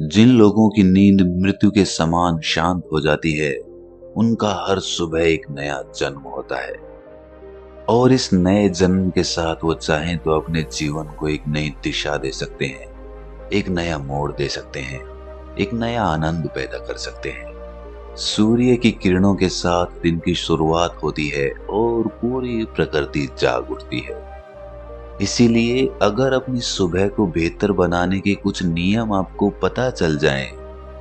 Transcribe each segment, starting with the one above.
जिन लोगों की नींद मृत्यु के समान शांत हो जाती है, उनका हर सुबह एक नया जन्म होता है और इस नए जन्म के साथ वो चाहें तो अपने जीवन को एक नई दिशा दे सकते हैं, एक नया मोड़ दे सकते हैं, एक नया आनंद पैदा कर सकते हैं। सूर्य की किरणों के साथ दिन की शुरुआत होती है और पूरी प्रकृति जाग उठती है। इसीलिए अगर अपनी सुबह को बेहतर बनाने के कुछ नियम आपको पता चल जाएं,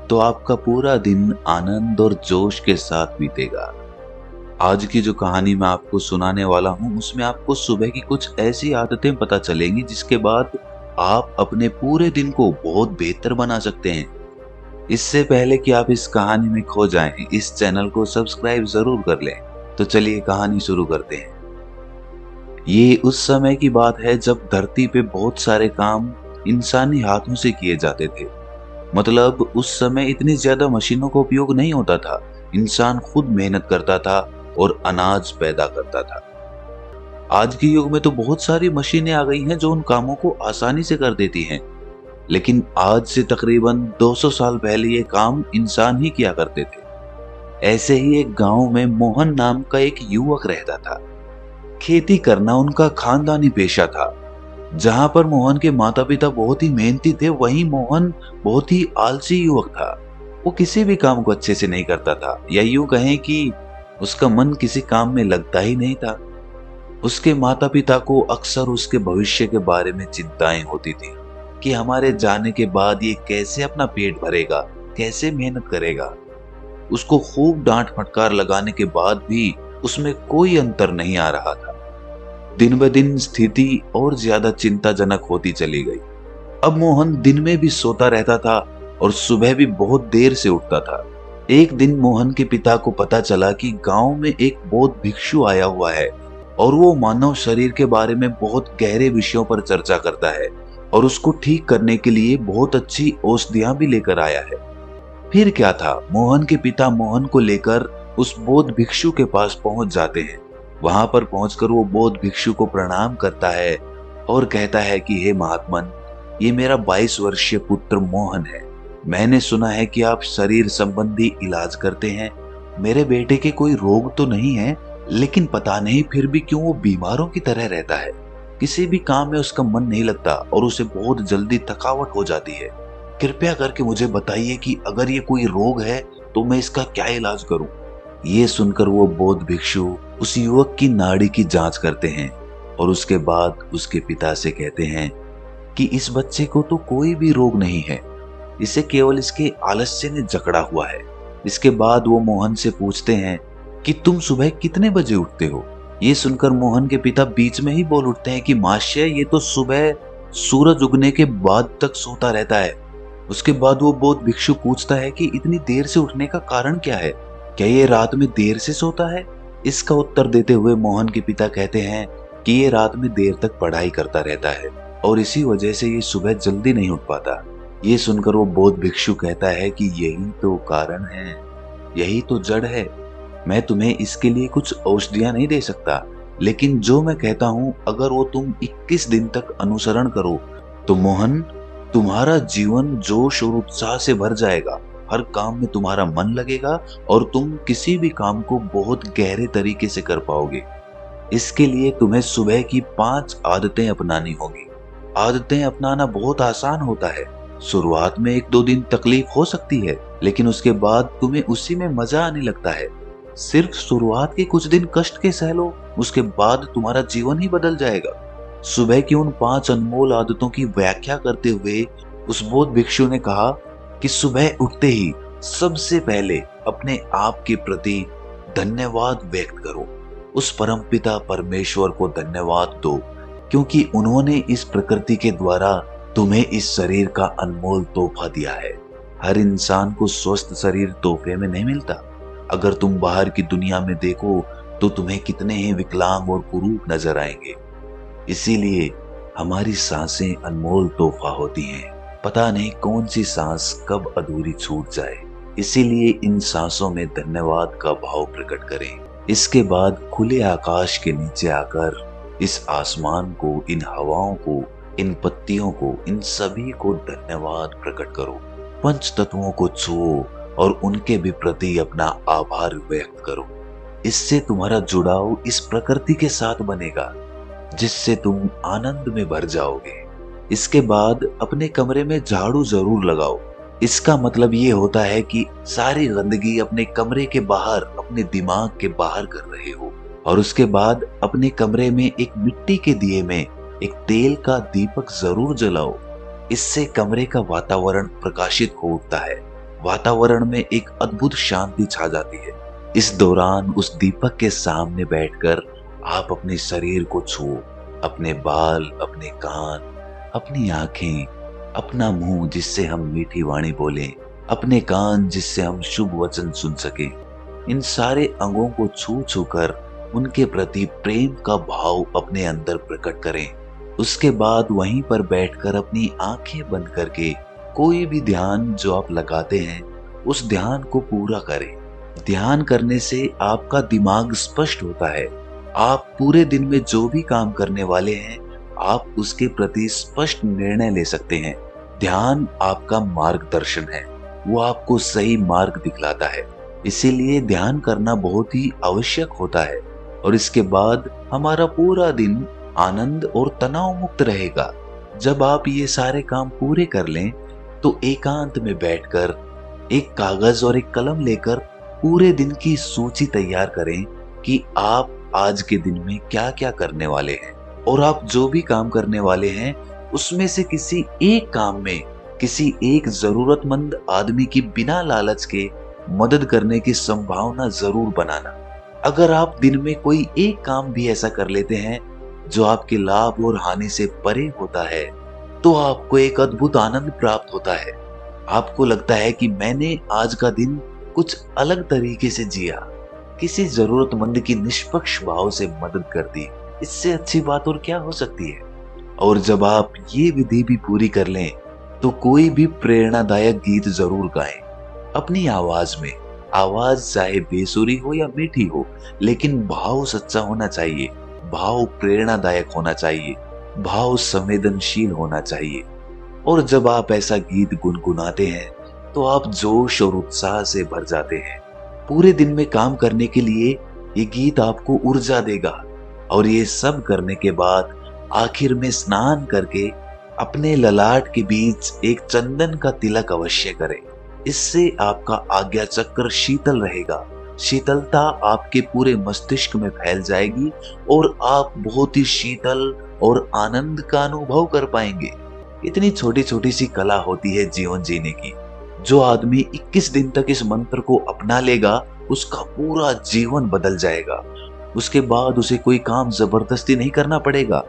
तो आपका पूरा दिन आनंद और जोश के साथ बीतेगा। आज की जो कहानी मैं आपको सुनाने वाला हूं, उसमें आपको सुबह की कुछ ऐसी आदतें पता चलेंगी जिसके बाद आप अपने पूरे दिन को बहुत बेहतर बना सकते हैं। इससे पहले कि आप इस कहानी में खो जाएं, इस चैनल को सब्सक्राइब जरूर कर लें। तो चलिए कहानी शुरू करते हैं। ये उस समय की बात है जब धरती पे बहुत सारे काम इंसानी हाथों से किए जाते थे। मतलब उस समय इतनी ज्यादा मशीनों का उपयोग नहीं होता था। इंसान खुद मेहनत करता था और अनाज पैदा करता था। आज के युग में तो बहुत सारी मशीनें आ गई हैं जो उन कामों को आसानी से कर देती हैं, लेकिन आज से तकरीबन 200 साल पहले ये काम इंसान ही किया करते थे। ऐसे ही एक गांव में मोहन नाम का एक युवक रहता था। खेती करना उनका खानदानी पेशा था। जहां पर मोहन के माता पिता बहुत ही मेहनती थे, वहीं मोहन बहुत ही आलसी युवक था। वो किसी भी काम को अच्छे से नहीं करता था, या यूं कहें कि उसका मन किसी काम में लगता ही नहीं था। उसके माता पिता को अक्सर उसके भविष्य के बारे में चिंताएं होती थी कि हमारे जाने के बाद ये कैसे अपना पेट भरेगा, कैसे मेहनत करेगा। उसको खूब डांट फटकार लगाने के बाद भी उसमें कोई अंतर नहीं आ रहा था। दिन ब दिन स्थिति और ज्यादा चिंताजनक होती चली गई। अब मोहन दिन में भी सोता रहता था और सुबह भी बहुत देर से उठता था। एक दिन मोहन के पिता को पता चला कि गांव में एक बौद्ध भिक्षु आया हुआ है और वो मानव शरीर के बारे में बहुत गहरे विषयों पर चर्चा करता है और उसको ठीक करने के लिए बहुत अच्छी औषधियां भी लेकर आया है। फिर क्या था, मोहन के पिता मोहन को लेकर उस बौद्ध भिक्षु के पास पहुंच जाते हैं। वहां पर पहुंचकर वो बौद्ध भिक्षु को प्रणाम करता है और कहता है कि हे महात्मन, ये मेरा 22 वर्षीय पुत्र मोहन है। मैंने सुना है कि आप शरीर संबंधी इलाज करते हैं। मेरे बेटे के कोई रोग तो नहीं है, लेकिन पता नहीं फिर भी क्यों वो बीमारों की तरह रहता है। किसी भी काम में उसका मन नहीं लगता और उसे बहुत जल्दी थकावट हो जाती है। कृपया करके मुझे बताइए कि अगर ये कोई रोग है तो मैं इसका क्या इलाज करूं। ये सुनकर वो बौद्ध भिक्षु उस युवक की नाड़ी की जांच करते हैं और उसके बाद उसके पिता से कहते हैं कि इस बच्चे को तो कोई भी रोग नहीं है, इसे केवल इसके आलस्य ने जकड़ा हुआ है। इसके बाद वो मोहन से पूछते हैं कि तुम सुबह कितने बजे उठते हो। ये सुनकर मोहन के पिता बीच में ही बोल उठते हैं कि महाशय, ये तो सुबह सूरज उगने के बाद तक सोता रहता है। उसके बाद वो बौद्ध भिक्षु पूछता है कि इतनी देर से उठने का कारण क्या है, क्या ये रात में देर से सोता है। इसका उत्तर देते हुए मोहन के पिता कहते हैं कि ये रात में देर तक पढ़ाई करता रहता है और इसी वजह से ये सुबह जल्दी नहीं उठ पाता। ये सुनकर वो बौद्ध भिक्षु कहता है कि यही तो कारण है, यही तो जड़ है। मैं तुम्हें इसके लिए कुछ औषधियां नहीं दे सकता, लेकिन जो मैं कहता हूं अगर वो तुम 21 दिन तक अनुसरण करो तो मोहन, तुम्हारा जीवन जोश और उत्साह से भर जाएगा। हर काम में तुम्हारा मन लगेगा और तुम किसी भी काम को बहुत गहरे तरीके से कर पाओगे। इसके लिए तुम्हें सुबह की 5 आदतें अपनानी होगी। आदतें अपनाना बहुत आसान होता है। शुरुआत में 1-2 दिन तकलीफ हो सकती है, लेकिन उसके बाद तुम्हें उसी में मजा आने लगता है। सिर्फ शुरुआत के कुछ दिन कष्ट के सह लो, उसके बाद तुम्हारा जीवन ही बदल जाएगा। सुबह की उन 5 अनमोल आदतों की व्याख्या करते हुए उस बौद्ध भिक्षु ने कहा कि सुबह उठते ही सबसे पहले अपने आप के प्रति धन्यवाद व्यक्त करो। उस परमपिता परमेश्वर को धन्यवाद दो, क्योंकि उन्होंने इस प्रकृति के द्वारा तुम्हें इस शरीर का अनमोल तोहफा दिया है। हर इंसान को स्वस्थ शरीर तोहफे में नहीं मिलता। अगर तुम बाहर की दुनिया में देखो तो तुम्हें कितने ही विकलांग और कुरूप नजर आएंगे। इसीलिए हमारी सांसें अनमोल तोहफा होती हैं। पता नहीं कौन सी सांस कब अधूरी छूट जाए, इसीलिए इन सांसों में धन्यवाद का भाव प्रकट करें। इसके बाद खुले आकाश के नीचे आकर इस आसमान को, इन हवाओं को, इन पत्तियों को, इन सभी को धन्यवाद प्रकट करो। पंच तत्वों को छुओ और उनके भी प्रति अपना आभार व्यक्त करो। इससे तुम्हारा जुड़ाव इस प्रकृति के साथ बनेगा, जिससे तुम आनंद में भर जाओगे। इसके बाद अपने कमरे में झाड़ू जरूर लगाओ। इसका मतलब ये होता है कि सारी गंदगी अपने कमरे के बाहर, अपने दिमाग के बाहर कर रहे हो। और उसके बाद अपने कमरे में एक मिट्टी के दिए में एक तेल का दीपक जरूर जलाओ। इससे कमरे का वातावरण प्रकाशित हो उठता है, वातावरण में एक अद्भुत शांति छा जाती है। इस दौरान उस दीपक के सामने बैठकर आप अपने शरीर को छुओ, अपने बाल, अपने कान, अपनी आंखें, अपना मुंह जिससे हम मीठी वाणी बोलें, अपने कान जिससे हम शुभ वचन सुन सकें। इन सारे अंगों को छू छू कर उनके प्रति प्रेम का भाव अपने अंदर प्रकट करें। उसके बाद वहीं पर बैठकर अपनी आंखें बंद करके कोई भी ध्यान जो आप लगाते हैं उस ध्यान को पूरा करें। ध्यान करने से आपका दिमाग स्पष्ट होता है। आप पूरे दिन में जो भी काम करने वाले हैं आप उसके प्रति स्पष्ट निर्णय ले सकते हैं। ध्यान आपका मार्गदर्शन है, वो आपको सही मार्ग दिखलाता है। इसीलिए ध्यान करना बहुत ही आवश्यक होता है। और इसके बाद हमारा पूरा दिन आनंद और तनाव मुक्त रहेगा। जब आप ये सारे काम पूरे कर लें तो एकांत में बैठकर एक कागज और एक कलम लेकर पूरे दिन की सूची तैयार करें कि आप आज के दिन में क्या क्या करने वाले हैं। और आप जो भी काम करने वाले हैं उसमें से किसी एक काम में किसी एक जरूरतमंद आदमी की बिना लालच के मदद करने की संभावना जरूर बनाना। अगर आप दिन में कोई एक काम भी ऐसा कर लेते हैं जो आपके लाभ और हानि से परे होता है तो आपको एक अद्भुत आनंद प्राप्त होता है। आपको लगता है कि मैंने आज का दिन कुछ अलग तरीके से जिया, किसी जरूरतमंद की निष्पक्ष भाव से मदद कर दी। इससे अच्छी बात और क्या हो सकती है। और जब आप ये विधि भी पूरी कर लें तो कोई भी प्रेरणादायक गीत जरूर गाएं अपनी आवाज में। आवाज चाहे बेसुरी हो या मीठी हो, लेकिन भाव सच्चा होना चाहिए, भाव प्रेरणादायक होना चाहिए, भाव संवेदनशील होना चाहिए। और जब आप ऐसा गीत गुनगुनाते हैं तो आप जोश और उत्साह से भर जाते हैं। पूरे दिन में काम करने के लिए ये गीत आपको ऊर्जा देगा। और ये सब करने के बाद आखिर में स्नान करके अपने ललाट के बीच एक चंदन का तिलक अवश्य करें। इससे आपका आज्ञा चक्र शीतल रहेगा। शीतलता आपके पूरे मस्तिष्क में फैल जाएगी और आप बहुत ही शीतल और आनंद का अनुभव कर पाएंगे। इतनी छोटी छोटी सी कला होती है जीवन जीने की। जो आदमी 21 दिन तक इस मंत्र को अपना लेगा उसका पूरा जीवन बदल जाएगा। उसके बाद उसे कोई काम जबरदस्ती नहीं करना पड़ेगा,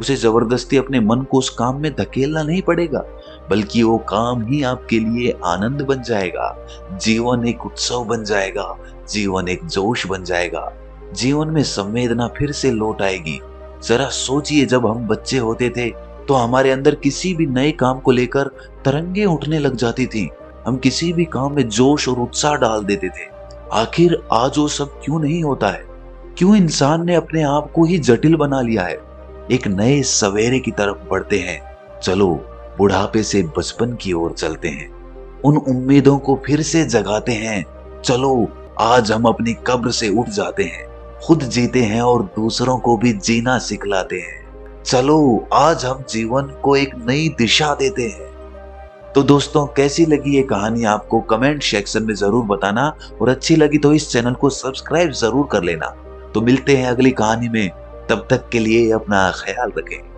उसे जबरदस्ती अपने मन को उस काम में धकेलना नहीं पड़ेगा, बल्कि वो काम ही आपके लिए आनंद बन जाएगा। जीवन एक उत्सव बन जाएगा, जीवन एक जोश बन जाएगा, जीवन में संवेदना फिर से लौट आएगी। जरा सोचिए, जब हम बच्चे होते थे तो हमारे अंदर किसी भी नए काम को लेकर तरंगे उठने लग जाती थी। हम किसी भी काम में जोश और उत्साह डाल देते थे। आखिर आज वो सब क्यों नहीं होता है? क्यों इंसान ने अपने आप को ही जटिल बना लिया है? एक नए सवेरे की तरफ बढ़ते हैं। चलो बुढ़ापे से बचपन की ओर चलते हैं, उन उम्मीदों को फिर से जगाते हैं। चलो आज हम अपनी कब्र से उठ जाते हैं, खुद जीते हैं और दूसरों को भी जीना सिखलाते हैं। चलो आज हम जीवन को एक नई दिशा देते हैं। तो दोस्तों, कैसी लगी ये कहानी आपको कमेंट सेक्शन में जरूर बताना, और अच्छी लगी तो इस चैनल को सब्सक्राइब जरूर कर लेना। तो मिलते हैं अगली कहानी में, तब तक के लिए अपना ख्याल रखें।